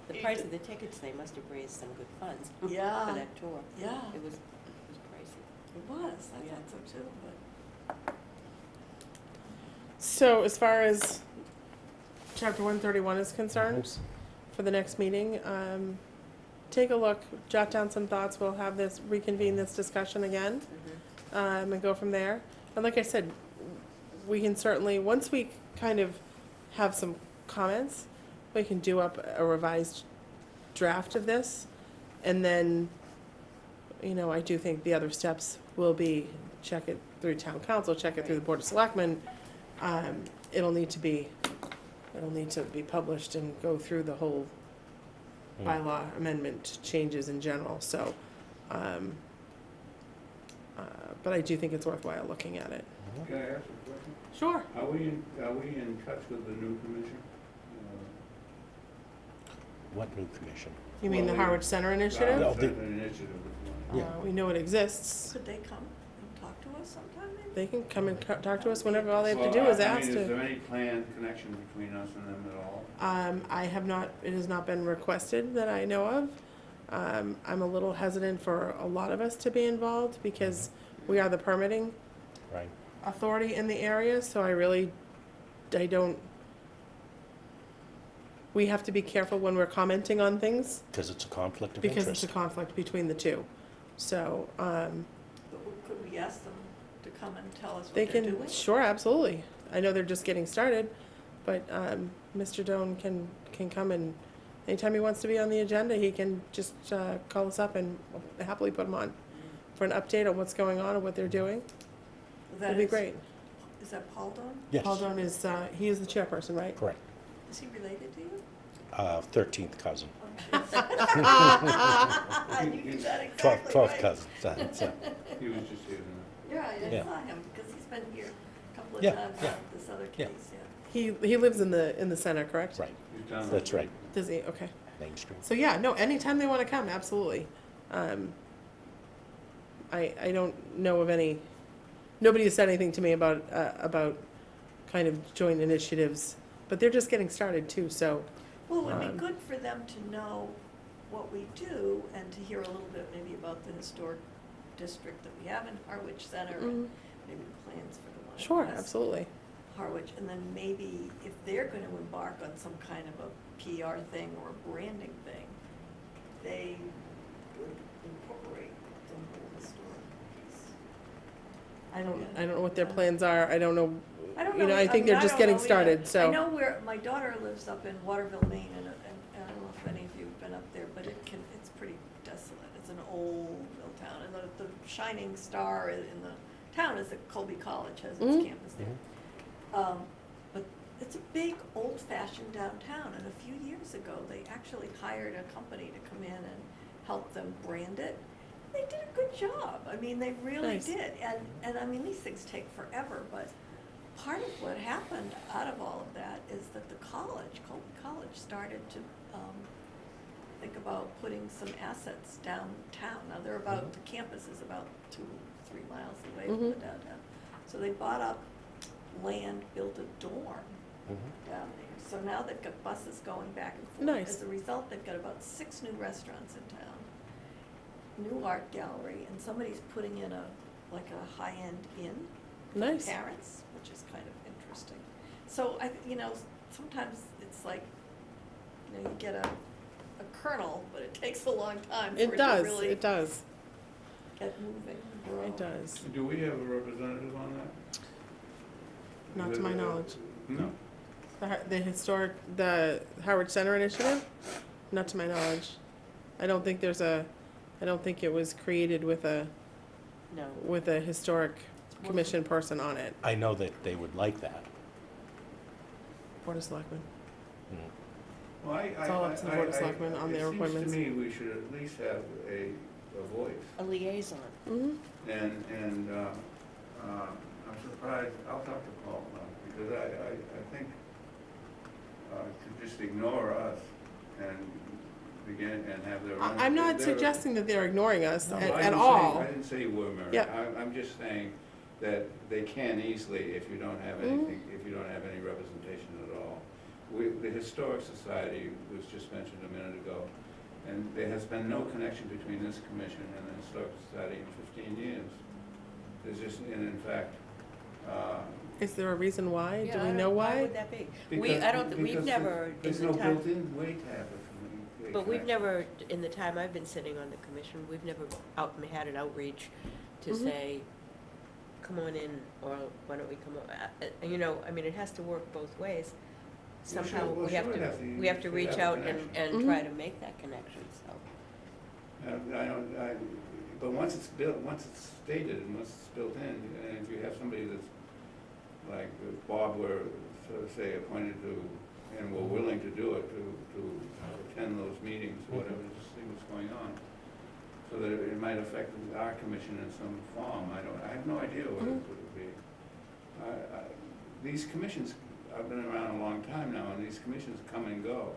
the price of the tickets, they must have raised some good funds Yeah. for that tour. Yeah, It was pricey. it was. I Yeah. thought so too, but. so as far as chapter 131 is concerned, for the next meeting, take a look, jot down some thoughts. We'll have reconvene this discussion again, and go from there. And like I said, we can certainly, once we kind of have some comments, we can do up a revised draft of this, And then, I do think the other steps will be check it through town council, check it through the board of selectmen. It'll need to be published and go through the whole bylaw amendment changes in general, so, but I do think it's worthwhile looking at it. Can I ask a question? Sure. Are we in touch with the new commission? What new commission? You mean the Well, Harwich Center Initiative? No, The initiative is one. Yeah. We know it exists. Could they come and talk to us sometime maybe? They can come and talk to us whenever. All they have to do Well, is ask Is to. there any planned connection between us and them at all? I have not, it has not been requested that I know of. I'm a little hesitant for a lot of us to be involved because we are the permitting Right. authority in the area, so I don't, we have to be careful when we're commenting on things Because it's a conflict of because it's interest. a conflict between the two. So, But could we ask them to come and tell us what they they're can, doing? sure, absolutely. I know they're just getting started, but, Mr. Doan can come and anytime he wants to be on the agenda, he can just, call us up and we'll happily put him on for an update on what's going on and what they're doing. That It'd be is- great. Is that Paul Don? Yes, Paul Doan is, he is the chairperson, right? correct. Is he related to you? 13th cousin, Oh, jeez. You did that exactly 12th right. cousin. So, He was just here tonight. Yeah, I Yeah. saw him, because he's been here a couple of Yeah, times yeah. on this other Yeah. case, yeah. He lives in the center, correct? right, He's down that's there. right, Does he? Okay. Main Street. So yeah, no, anytime they want to come, absolutely. I don't know of any, nobody has said anything to me about kind of joint initiatives, but they're just getting started too, so, Well, it would Um, be good for them to know what we do and to hear a little bit maybe about the historic district that we have in Harwich Center and Mhm. maybe plans for the one sure, in West absolutely. Harwich. And then maybe if they're going to embark on some kind of a PR thing or a branding thing, they would incorporate the whole historic piece. I don't know what their plans are. I don't know. I don't You know. know, I think they're mean, just don't getting know either. started, so. I know where, my daughter lives up in Waterville, Maine, and I don't know if any of you have been up there, but it's pretty desolate. It's an old mill town, and the shining star in the town is that Colby College has its Mhm. campus there. But it's a big, old-fashioned downtown, and a few years ago, they actually hired a company to come in and help them brand it. They did a good job. I mean, they really Nice. did. And I mean, these things take forever, but part of what happened out of all of that is that the college, Colby College, started to think about putting some assets downtown. Now, they're about, the campus is about 2-3 miles away from the Mhm. downtown. So they bought up land, built a dorm Mhm. down there. So now they've got buses going back and forth. Nice. As a result, they've got about 6 new restaurants in town, new art gallery, and somebody's putting in like a high-end inn for Nice. parents, which is kind of interesting. So sometimes it's like, you get a kernel, but it takes a long time for it It to does, really it does, get moving and grow. it does. Do we have a representative on that? Not to my knowledge. No. The Howard Center Initiative? Not to my knowledge. I don't think it was created with a No. historic commission person on it. I know that they would like that. Board of Selectmen. Mhm. Well, It's all up to the Board of Selectmen on their appointments. It seems to me we should at least have a voice. A liaison. Mm-hmm. And I'm surprised, I'll talk to Paul now, because I think to just ignore us and begin and have their own. I'm not their- suggesting that they're ignoring us No, at I didn't at say- all. I didn't say you were, Mary. Yep. I'm just saying that they can easily, if you don't have anything, if you don't have any representation at all. The Historic Society was just mentioned a minute ago, and there has been no connection between this commission and the Historic Society in 15 years. There's just, and in fact, Is there a reason why? Yeah, Do I we don't- know Why why? would that be? because- We've because never, there's in no the time, built-in way to have a but we've connection. never, in the time I've been sitting on the commission, we've never had an outreach to Mhm. say, come on in, or why don't we come on, I mean, it has to work both ways. Well, Somehow, sure, we have it to, has to- we have to should reach have a out connection. and Mhm. try to make that connection, so. But once it's built, once it's stated and once it's built in, and if you have somebody that's, like if Bob were, sort of say, appointed to, and were willing to do it, to attend those meetings or whatever, to see what's going on, so that it might affect our commission in some form, I have no idea what it would be. These commissions, I've been around a long time now, and these commissions come and go.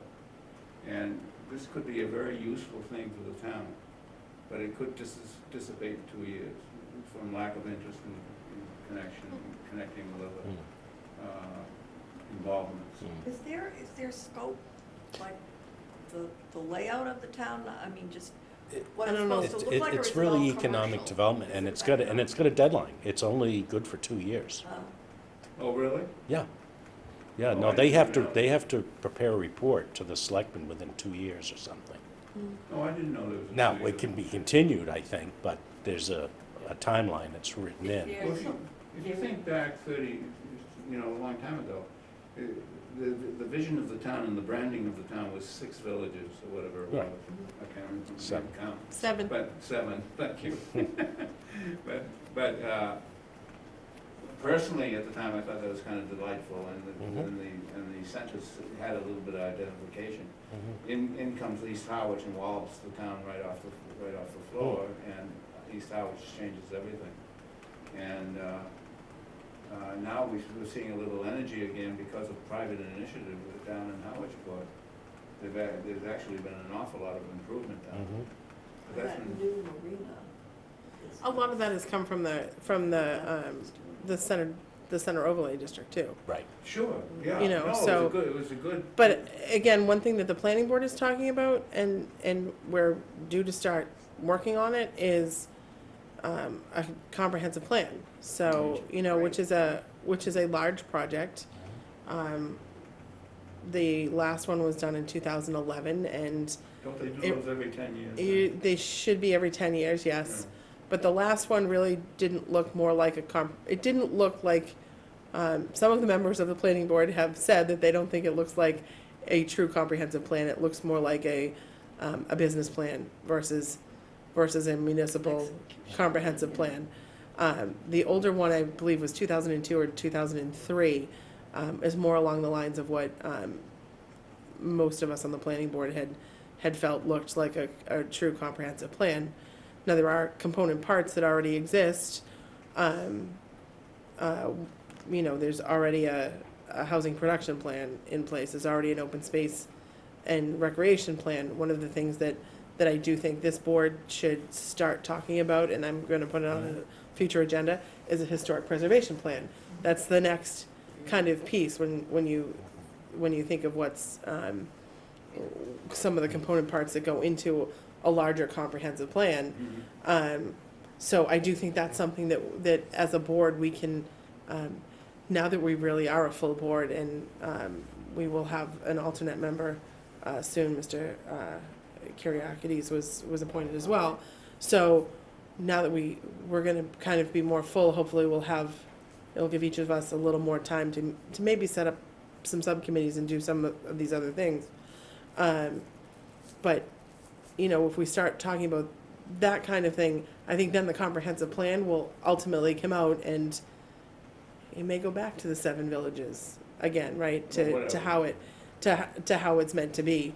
And this could be a very useful thing for the town, but it could dissipate in 2 years from lack of interest in connecting with other involvements. Is there scope, like the layout of the town? I mean, just what I it's don't know. supposed to look like, or It's is it all really economic commercial? development, and Is it's got a deadline. It's only good for 2 years. Oh, really? Yeah. Yeah, Oh, no, I they have didn't know. they have to prepare a report to the selectmen within 2 years or something. Oh, I didn't know there was a. Now, 2 it can be continued, I think, but there's a timeline that's written in. Well, if you think back 30, a long time ago, the vision of the town and the branding of the town was 6 villages or whatever it was. Right. I can't remember. Seven. Count. 7. But 7, thank you. But personally, at the time, I thought that was kind of delightful, and the sentence had a little bit of identification. In comes East Harwich and wallops the town right off the floor, and East Harwich changes everything. And now we're seeing a little energy again because of private initiative down in Harwichport. There's actually been an awful lot of improvement down there. But that's That been, new marina. A lot of that has come from the center overlay district too. Right. sure, yeah. You know, No, so- it was a good. But again, one thing that the planning board is talking about, and we're due to start working on it, is a comprehensive plan. So, which is a large project. The last one was done in 2011, and Don't they do those every 10 years? they should be every 10 years, yes. Yeah. But the last one really didn't look more like it didn't look like, some of the members of the planning board have said that they don't think it looks like a true comprehensive plan. It looks more like a business plan versus a municipal comprehensive plan. The older one, I believe, was 2002 or 2003, is more along the lines of what most of us on the planning board had felt looked like a true comprehensive plan. Now, there are component parts that already exist. There's already a housing production plan in place. There's already an open space and recreation plan. One of the things that I do think this board should start talking about, and I'm going to put it on a future agenda, is a historic preservation plan. That's the next kind of piece when you think of what's some of the component parts that go into a larger comprehensive plan. So I do think that's something that as a board we can, now that we really are a full board, and we will have an alternate member soon, Mr. Kyriakides was appointed as well. So now that we're going to kind of be more full, hopefully it'll give each of us a little more time to maybe set up some subcommittees and do some of these other things. But if we start talking about that kind of thing, I think then the comprehensive plan will ultimately come out, and it may go back to the 7 villages again, right? To how it's meant to be.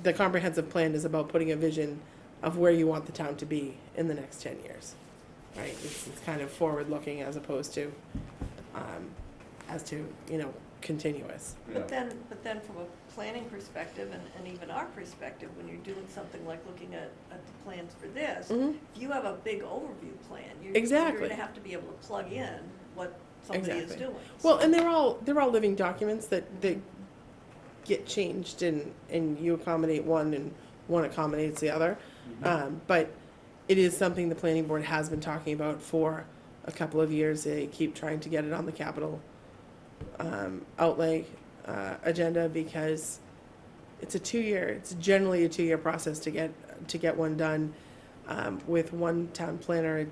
The comprehensive plan is about putting a vision of where you want the town to be in the next 10 years, right? It's kind of forward-looking as opposed to, continuous. Yeah. But then from a planning perspective and even our perspective, when you're doing something like looking at the plans for this, Mhm. if you have a big overview plan, you're Exactly. going to have to be able to plug in what somebody is Exactly. doing. Well, and they're all living documents that get changed, and you accommodate one and one accommodates the other. But it is something the planning board has been talking about for a couple of years. They keep trying to get it on the capital outlay agenda, because it's generally a 2-year process to get one done. With one town planner,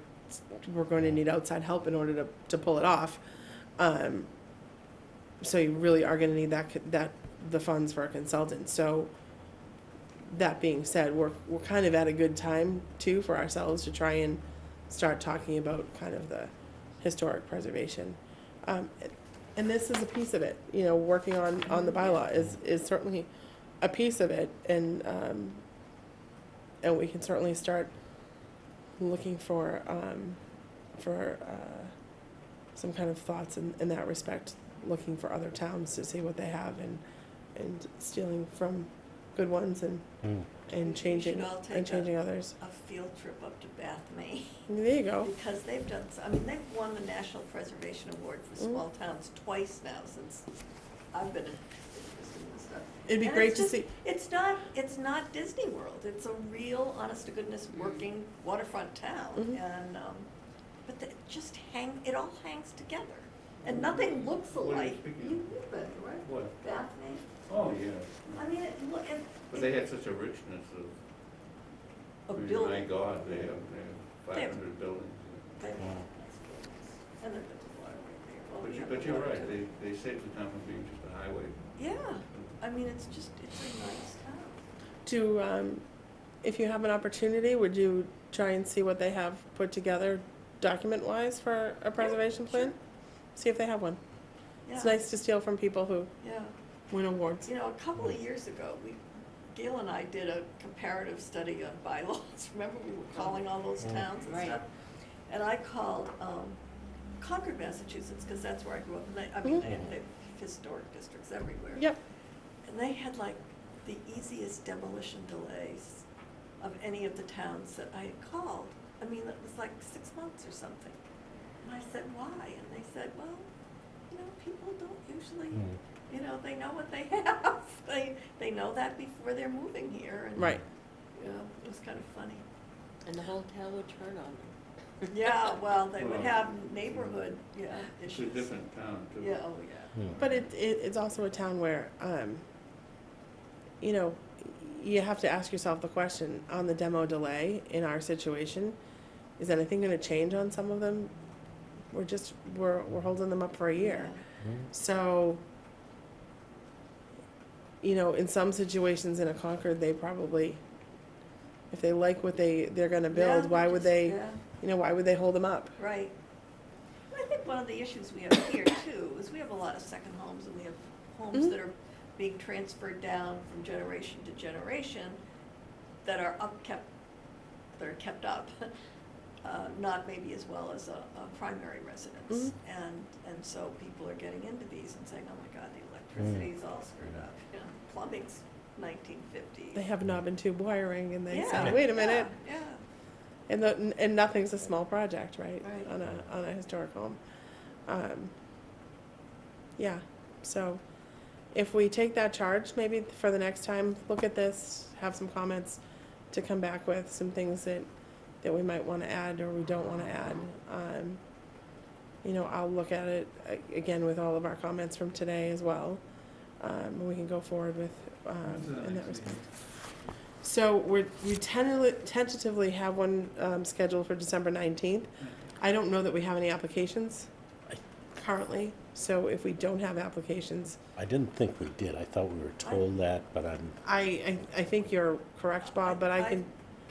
we're going to need outside help in order to pull it off. So you really are going to need the funds for a consultant. So that being said, we're kind of at a good time too for ourselves to try and start talking about kind of the historic preservation. And this is a piece of it, you know, working on the bylaw is certainly a piece of it, and we can certainly start looking for some kind of thoughts in that respect, looking for other towns to see what they have and stealing from good ones and changing We should all take others. a field trip up to Bath, Maine. There you go. Because they've done, I mean, they've won the National Preservation Award for small towns twice now since I've been interested in this stuff. It'd be And great it's to just- see. It's not Disney World, it's a real, honest to goodness, working waterfront town, Mhm. and, but it all hangs together, and nothing looks What are you alike. speaking You've been, right? What? Bath, Maine? Oh, yes. I mean, But they have such a richness of, I of mean, building. my God, they have They have- 500 buildings. They have nice buildings. And then there's a water right there. Well, But we you, have but a you're water right, too. they saved the town from being just a highway. Yeah, I mean, it's a nice town. If you have an opportunity, would you try and see what they have put together document-wise for a preservation plan? See if they have one. It's Yeah. nice to steal from people who Yeah, win awards. you know, a couple of years ago, Gail and I did a comparative study on bylaws. Remember, we were calling all those towns and Right. stuff? And I called Concord, Massachusetts, because that's where I grew up, and they have historic districts everywhere. Yep. And they had like the easiest demolition delays of any of the towns that I had called. I mean, it was like 6 months or something. And I said, why? And they said, well, you know, people don't usually, you know, they know what they have. They know that before they're moving here. And, Right. you know, it was kind of funny. And the whole town would turn on them. Yeah, well, they would Well, have neighborhood, It's a issues. different town, too. Yeah, oh, yeah. But it's also a town where, you know, you have to ask yourself the question, on the demo delay in our situation, is anything gonna change on some of them? We're holding them up for a year. So, you know, in some situations in a Concord, they probably, if they like what they're gonna build, Yeah, why would they, yeah. you know, why would they hold them up? Right. I think one of the issues we have here too is we have a lot of second homes, and we have homes Mhm. that are being transferred down from generation to generation that are kept up, not maybe as well as a primary residence. Mhm. And so people are getting into these and saying, oh my God, the electricity's all screwed up, you know, plumbing's 1950s. They have knob and tube wiring, and they Yeah, say, wait a minute, Yeah, and nothing's a small project, right? Right. On a historic home. Yeah, so if we take that charge, maybe for the next time, look at this, have some comments to come back with, some things that we might want to add or we don't want to add. You know, I'll look at it again with all of our comments from today as well. And we can go forward with, in that respect. So we tentatively have one scheduled for December 19th. I don't know that we have any applications currently, so if we don't have applications, I didn't think we did. I thought we were told that, but I think you're correct, Bob, but I can,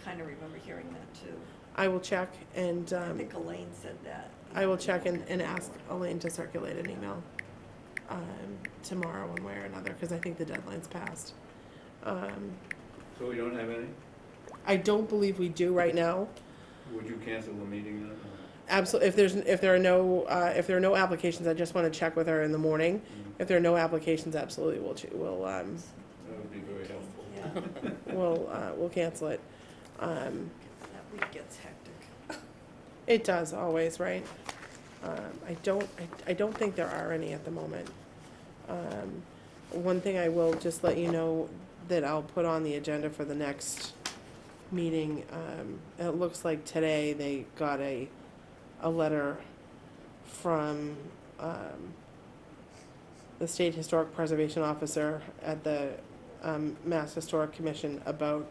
kind of remember hearing that too. I will check and, I think Elaine said that. I will check and ask Elaine to circulate an email tomorrow one way or another, because I think the deadline's passed. So we don't have any? I don't believe we do right now. Would you cancel the meeting then? Absolutely, if there are no applications, I just want to check with her in the morning. If there are no applications, absolutely, we'll That would be very helpful. Yeah, we'll cancel it. that week gets hectic. It does always, right? I don't think there are any at the moment. One thing I will just let you know that I'll put on the agenda for the next meeting, it looks like today they got a letter from, the State Historic Preservation Officer at the, Mass Historic Commission about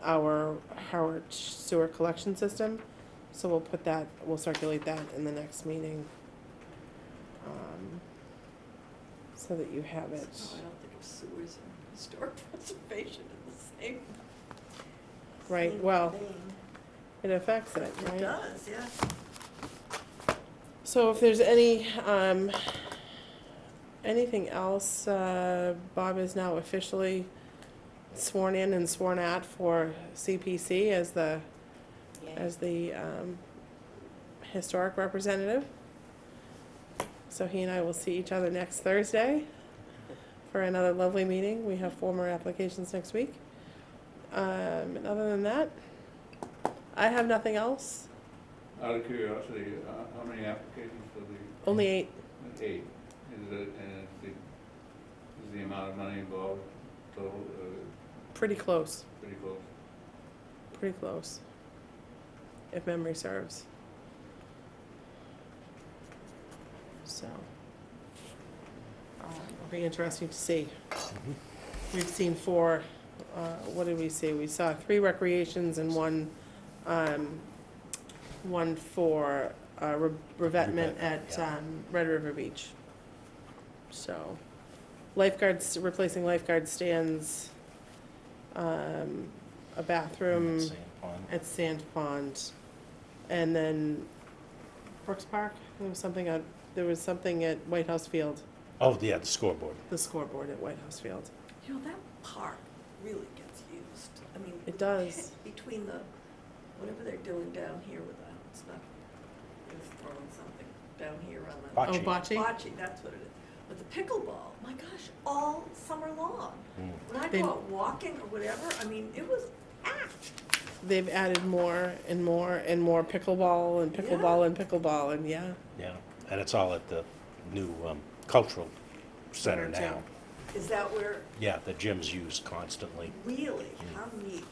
our Harwich sewer collection system. So we'll circulate that in the next meeting, so that you have it. No, I don't think of sewers and historic preservation in the Same- Right, same well, thing. it affects it, It right? does, yeah. So if there's anything else, Bob is now officially sworn in and sworn at for CPC as the historic representative. So he and I will see each other next Thursday for another lovely meeting. We have 4 more applications next week. And other than that, I have nothing else. Out of curiosity, how many applications for the Only 8. 8? Is it, and is the amount of money involved total, Pretty close, pretty close? pretty close, if memory serves. So, it'll be interesting to see. We've seen 4, what did we see? We saw 3 recreations and one for revetment at yeah. Red River Beach. So, lifeguards, replacing lifeguard stands, a bathroom Sand pond. at Sand Pond, and then Brooks Park, there was something at White House Field, Oh, yeah, the scoreboard. the scoreboard at White House Field. You know, that park really gets used. I mean. It does. Between the, whatever they're doing down here with the, it's not, it's throwing something down here on the. Bocce. Oh, bocce? Bocce, that's what it is. But the pickleball, my gosh, all summer long. Mm. When I They- go out walking or whatever, I mean, it was packed. They've added more and more and more pickleball and pickleball and pickleball, and yeah. Yeah, and it's all at the new cultural center Center, now. Is that where, Yeah, the gym's used constantly. really, how neat?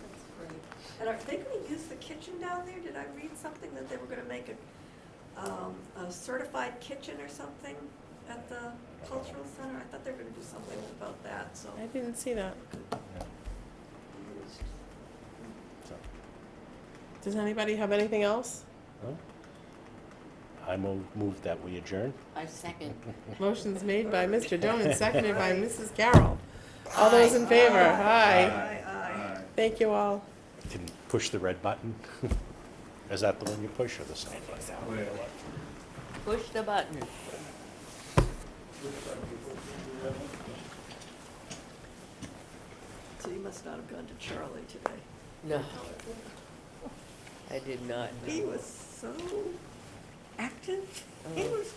That's great. And are they gonna use the kitchen down there? Did I read something that they were gonna make a certified kitchen or something at the cultural center? I thought they were gonna do something about that, so. I didn't see that. Yeah, so, Does anybody have anything else? well, I move that we adjourn. I second. Motion's made by Mr. Joan and seconded by Mrs. Carroll. All those in favor? Aye. Aye. Thank you all. You can push the red button. Is that the one you push or the same button? Push the button. So you must not have gone to Charlie today. No. I did not. He was so active. He was